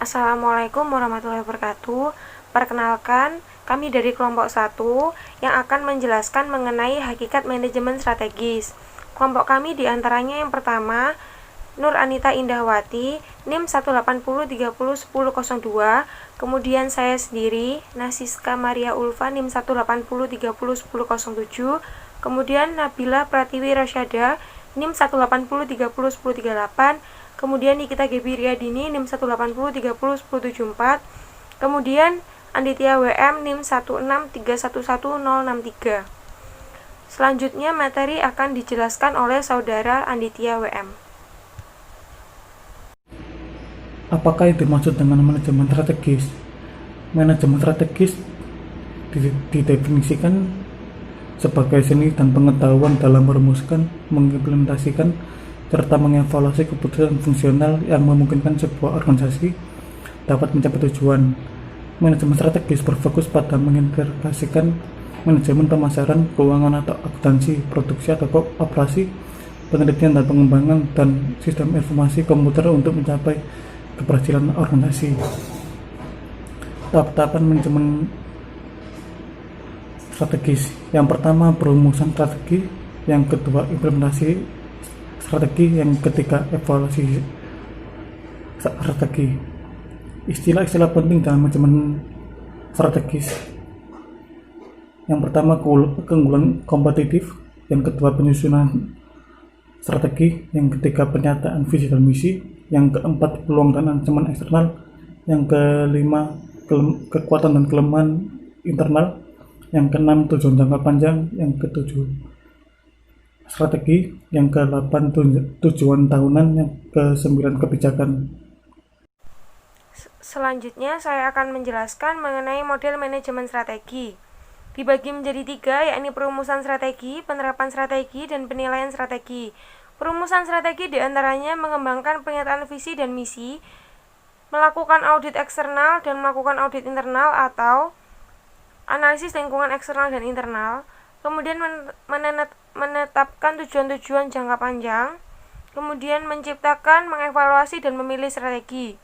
Assalamualaikum warahmatullahi wabarakatuh. Perkenalkan, kami dari kelompok 1 yang akan menjelaskan mengenai hakikat manajemen strategis. Kelompok kami diantaranya yang pertama, Nur Anita Indahwati, NIM 180301002, kemudian saya sendiri, Nasiska Maria Ulfa, NIM 180301007, kemudian Nabila Pratiwi Rasyada, NIM 180301038, kemudian Nikita Gebi Riyadini, NIM 180301074, kemudian Anditya WM, NIM 163111063. Selanjutnya materi akan dijelaskan oleh saudara Anditya WM. Apakah yang dimaksud dengan manajemen strategis? Manajemen strategis didefinisikan sebagai seni dan pengetahuan dalam merumuskan, mengimplementasikan, serta mengevaluasi keputusan fungsional yang memungkinkan sebuah organisasi dapat mencapai tujuan. Manajemen strategis berfokus pada mengintegrasikan manajemen pemasaran, keuangan atau akuntansi, produksi atau operasi, penelitian dan pengembangan, dan sistem informasi komputer untuk mencapai keberhasilan organisasi. Tahap-tahapan manajemen strategis. Yang pertama, perumusan strategi. Yang kedua, implementasi strategi. Yang ketiga, evaluasi strategi. Istilah-istilah penting dalam manajemen strategis. Yang pertama, keunggulan kompetitif. Yang kedua, penyusunan strategi. Yang ketiga, pernyataan visi dan misi. Yang keempat, peluang dan ancaman eksternal. Yang kelima, kekuatan dan kelemahan internal. Yang keenam, tujuan jangka panjang. Yang ketujuh, strategi. Yang kedelapan, tujuan tahunan. Yang kesembilan, kebijakan. Selanjutnya saya akan menjelaskan mengenai model manajemen strategi. Dibagi menjadi 3, yakni perumusan strategi, penerapan strategi, dan penilaian strategi. Perumusan strategi diantaranya mengembangkan pernyataan visi dan misi, melakukan audit eksternal dan melakukan audit internal atau analisis lingkungan eksternal dan internal, kemudian menetapkan tujuan-tujuan jangka panjang, kemudian menciptakan, mengevaluasi, dan memilih strategi.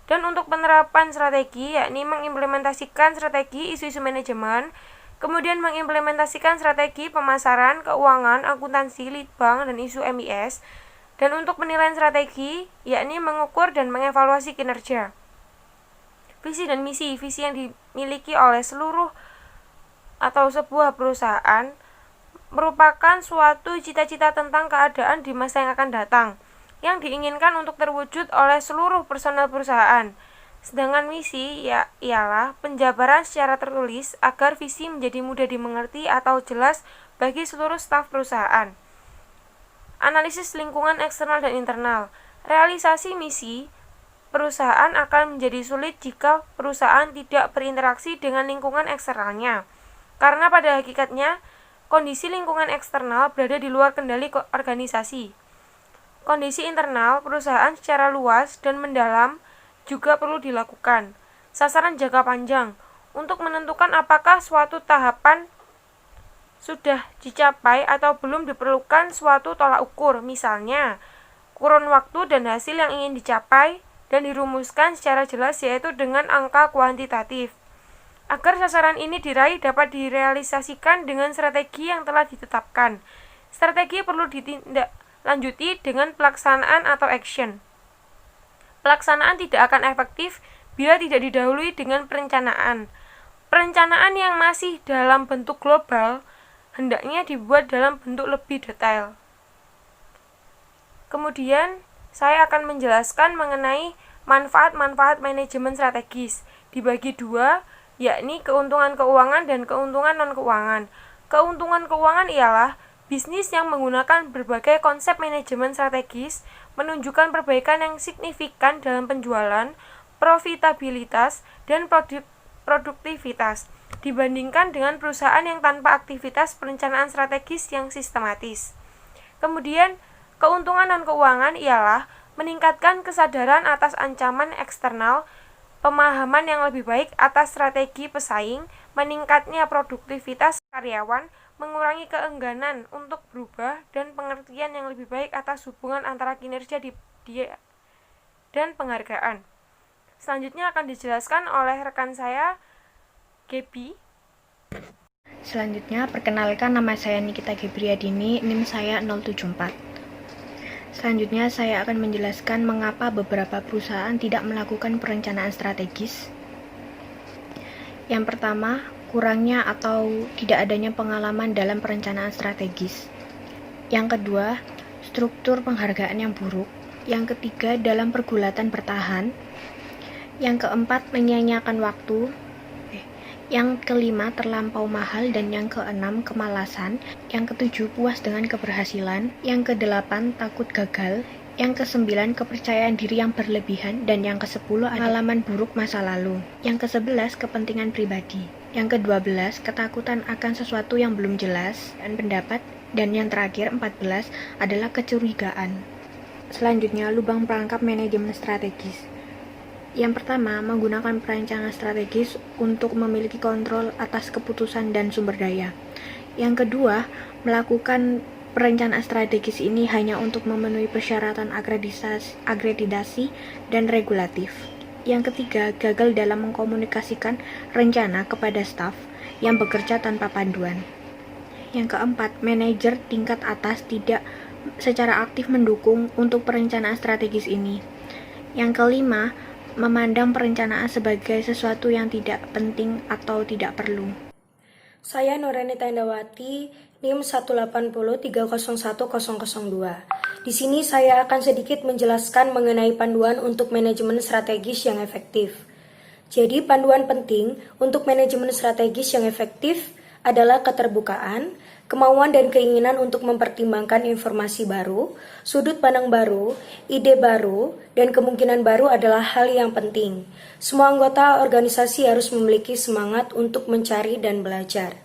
Dan untuk penerapan strategi, yakni mengimplementasikan strategi isu-isu manajemen, kemudian mengimplementasikan strategi pemasaran, keuangan, akuntansi, litbang, dan isu MIS. Dan untuk penilaian strategi, yakni mengukur dan mengevaluasi kinerja. Visi dan misi, visi yang dimiliki oleh seluruh atau sebuah perusahaan merupakan suatu cita-cita tentang keadaan di masa yang akan datang, yang diinginkan untuk terwujud oleh seluruh personel perusahaan. Sedangkan misi ialah penjabaran secara tertulis agar visi menjadi mudah dimengerti atau jelas bagi seluruh staf perusahaan. Analisis lingkungan eksternal dan internal. Realisasi misi perusahaan akan menjadi sulit jika perusahaan tidak berinteraksi dengan lingkungan eksternalnya. Karena pada hakikatnya, kondisi lingkungan eksternal berada di luar kendali organisasi. Kondisi internal perusahaan secara luas dan mendalam juga perlu dilakukan. Sasaran jangka panjang untuk menentukan apakah suatu tahapan sudah dicapai atau belum diperlukan suatu tolak ukur, misalnya kurun waktu dan hasil yang ingin dicapai dan dirumuskan secara jelas yaitu dengan angka kuantitatif. Agar sasaran ini diraih dapat direalisasikan dengan strategi yang telah ditetapkan. Strategi perlu ditindaklanjuti dengan pelaksanaan atau action. Pelaksanaan tidak akan efektif bila tidak didahului dengan perencanaan. Perencanaan yang masih dalam bentuk global hendaknya dibuat dalam bentuk lebih detail. Kemudian, saya akan menjelaskan mengenai manfaat-manfaat manajemen strategis. Dibagi 2, yakni keuntungan keuangan dan keuntungan non-keuangan. Keuntungan keuangan ialah bisnis yang menggunakan berbagai konsep manajemen strategis menunjukkan perbaikan yang signifikan dalam penjualan, profitabilitas, dan produktivitas dibandingkan dengan perusahaan yang tanpa aktivitas perencanaan strategis yang sistematis. Kemudian, keuntungan non-keuangan ialah meningkatkan kesadaran atas ancaman eksternal, pemahaman yang lebih baik atas strategi pesaing, meningkatnya produktivitas karyawan, mengurangi keengganan untuk berubah, dan pengertian yang lebih baik atas hubungan antara kinerja dan penghargaan. Selanjutnya akan dijelaskan oleh rekan saya, Gaby. Selanjutnya, perkenalkan nama saya Nikita Gebriadini, NIM saya 074. Selanjutnya, saya akan menjelaskan mengapa beberapa perusahaan tidak melakukan perencanaan strategis. Yang pertama, kurangnya atau tidak adanya pengalaman dalam perencanaan strategis. Yang kedua, struktur penghargaan yang buruk. Yang ketiga, dalam pergulatan bertahan. Yang keempat, menyia-nyiakan waktu. Yang kelima, terlampau mahal. Dan yang keenam, kemalasan. Yang ketujuh, puas dengan keberhasilan. Yang kedelapan, takut gagal. Yang kesembilan, kepercayaan diri yang berlebihan. Dan yang kesepuluh, pengalaman buruk masa lalu. Yang kesebelas, kepentingan pribadi. Yang kedua belas, ketakutan akan sesuatu yang belum jelas dan pendapat. Dan yang terakhir, 14, adalah kecurigaan. Selanjutnya, lubang perangkap manajemen strategis. Yang pertama, menggunakan perencanaan strategis untuk memiliki kontrol atas keputusan dan sumber daya. Yang kedua, melakukan perencanaan strategis ini hanya untuk memenuhi persyaratan akreditasi dan regulatif. Yang ketiga, gagal dalam mengkomunikasikan rencana kepada staf yang bekerja tanpa panduan. Yang keempat, manajer tingkat atas tidak secara aktif mendukung untuk perencanaan strategis ini. Yang kelima, memandang perencanaan sebagai sesuatu yang tidak penting atau tidak perlu. Saya Nureni Tendawati, NIM 180301002. Di sini saya akan sedikit menjelaskan mengenai panduan untuk manajemen strategis yang efektif. Jadi panduan penting untuk manajemen strategis yang efektif adalah keterbukaan, kemauan dan keinginan untuk mempertimbangkan informasi baru, sudut pandang baru, ide baru, dan kemungkinan baru adalah hal yang penting. Semua anggota organisasi harus memiliki semangat untuk mencari dan belajar.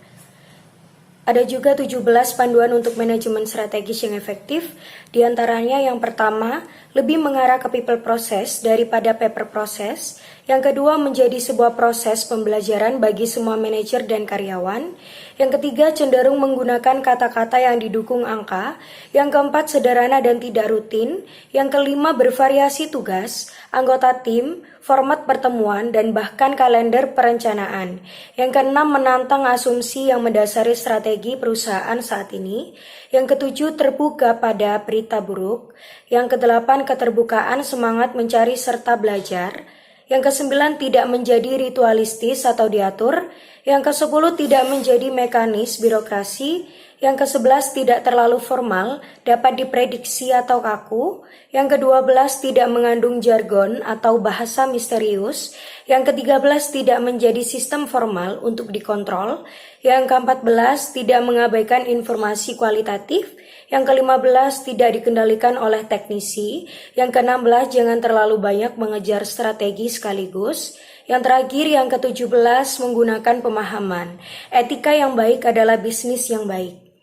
Ada juga 17 panduan untuk manajemen strategis yang efektif, diantaranya yang pertama, lebih mengarah ke people process daripada paper process. Yang kedua, menjadi sebuah proses pembelajaran bagi semua manajer dan karyawan. Yang ketiga, cenderung menggunakan kata-kata yang didukung angka. Yang keempat, sederhana dan tidak rutin. Yang kelima, bervariasi tugas, anggota tim, format pertemuan, dan bahkan kalender perencanaan. Yang keenam, menantang asumsi yang mendasari strategi perusahaan saat ini. Yang ketujuh, terbuka pada berita buruk. Yang kedelapan, keterbukaan, semangat mencari serta belajar. Yang kesembilan, tidak menjadi ritualistis atau diatur. Yang kesepuluh, tidak menjadi mekanis birokrasi. Yang ke-11, tidak terlalu formal, dapat diprediksi atau kaku. Yang ke-12, tidak mengandung jargon atau bahasa misterius. Yang ke-13, tidak menjadi sistem formal untuk dikontrol. Yang ke-14, tidak mengabaikan informasi kualitatif. Yang ke-15, tidak dikendalikan oleh teknisi. Yang ke-16, jangan terlalu banyak mengejar strategi sekaligus. Yang terakhir, yang ke-17, menggunakan pemahaman. Etika yang baik adalah bisnis yang baik.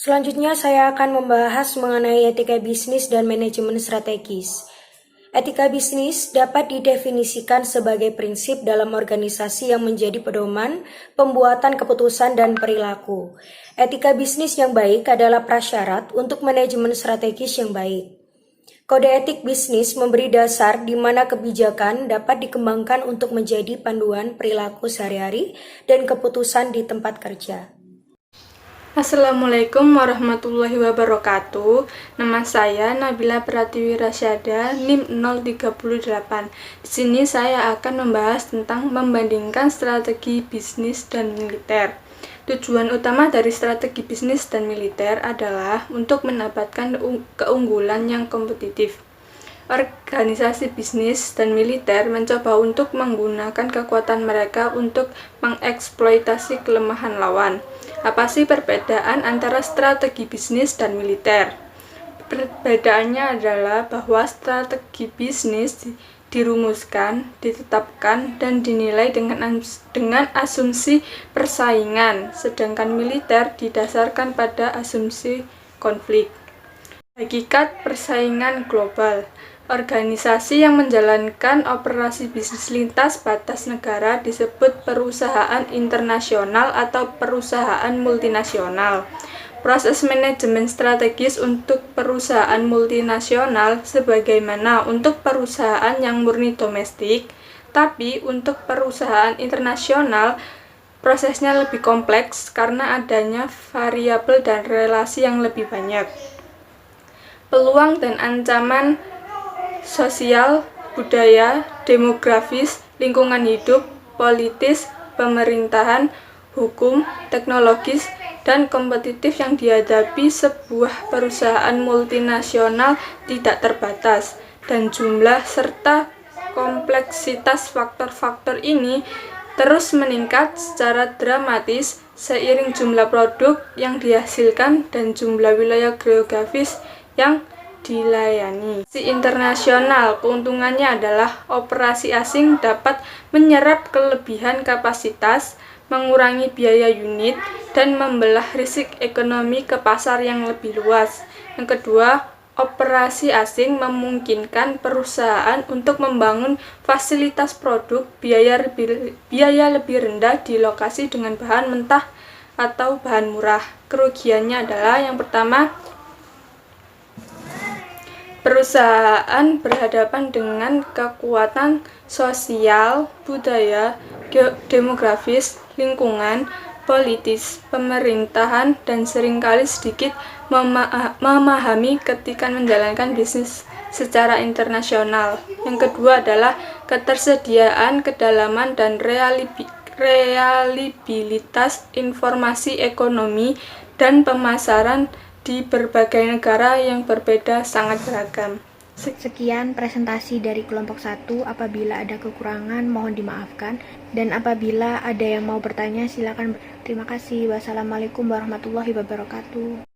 Selanjutnya saya akan membahas mengenai etika bisnis dan manajemen strategis. Etika bisnis dapat didefinisikan sebagai prinsip dalam organisasi yang menjadi pedoman pembuatan keputusan dan perilaku. Etika bisnis yang baik adalah prasyarat untuk manajemen strategis yang baik. Kode etik bisnis memberi dasar di mana kebijakan dapat dikembangkan untuk menjadi panduan perilaku sehari-hari dan keputusan di tempat kerja. Assalamualaikum warahmatullahi wabarakatuh. Nama saya Nabila Pratiwi Rasyada, NIM 038. Di sini saya akan membahas tentang membandingkan strategi bisnis dan militer. Tujuan utama dari strategi bisnis dan militer adalah untuk mendapatkan keunggulan yang kompetitif. Organisasi bisnis dan militer mencoba untuk menggunakan kekuatan mereka untuk mengeksploitasi kelemahan lawan. Apa sih perbedaan antara strategi bisnis dan militer? Perbedaannya adalah bahwa strategi bisnis dirumuskan, ditetapkan, dan dinilai dengan asumsi persaingan, sedangkan militer didasarkan pada asumsi konflik. Hakikat persaingan global. Organisasi yang menjalankan operasi bisnis lintas batas negara disebut perusahaan internasional atau perusahaan multinasional. proses manajemen strategis untuk perusahaan multinasional sebagaimana untuk perusahaan yang murni domestik, tapi untuk perusahaan internasional prosesnya lebih kompleks karena adanya variabel dan relasi yang lebih banyak. Peluang dan ancaman sosial, budaya, demografis, lingkungan hidup, politis, pemerintahan, hukum, teknologis, dan kompetitif yang dihadapi sebuah perusahaan multinasional tidak terbatas, dan jumlah serta kompleksitas faktor-faktor ini terus meningkat secara dramatis seiring jumlah produk yang dihasilkan dan jumlah wilayah geografis yang dilayani. Sisi internasional, keuntungannya adalah operasi asing dapat menyerap kelebihan kapasitas, mengurangi biaya unit, dan membelah risik ekonomi ke pasar yang lebih luas. Yang kedua, operasi asing memungkinkan perusahaan untuk membangun fasilitas produk biaya lebih rendah di lokasi dengan bahan mentah atau bahan murah. Kerugiannya adalah yang pertama, perusahaan berhadapan dengan kekuatan sosial, budaya, demografis, lingkungan, politis, pemerintahan, dan seringkali sedikit memahami ketika menjalankan bisnis secara internasional. Yang kedua adalah ketersediaan, kedalaman, dan reliabilitas informasi ekonomi dan pemasaran di berbagai negara yang berbeda sangat beragam. Sekian presentasi dari kelompok 1. Apabila ada kekurangan mohon dimaafkan, dan apabila ada yang mau bertanya silakan. Terima kasih. Wassalamualaikum warahmatullahi wabarakatuh.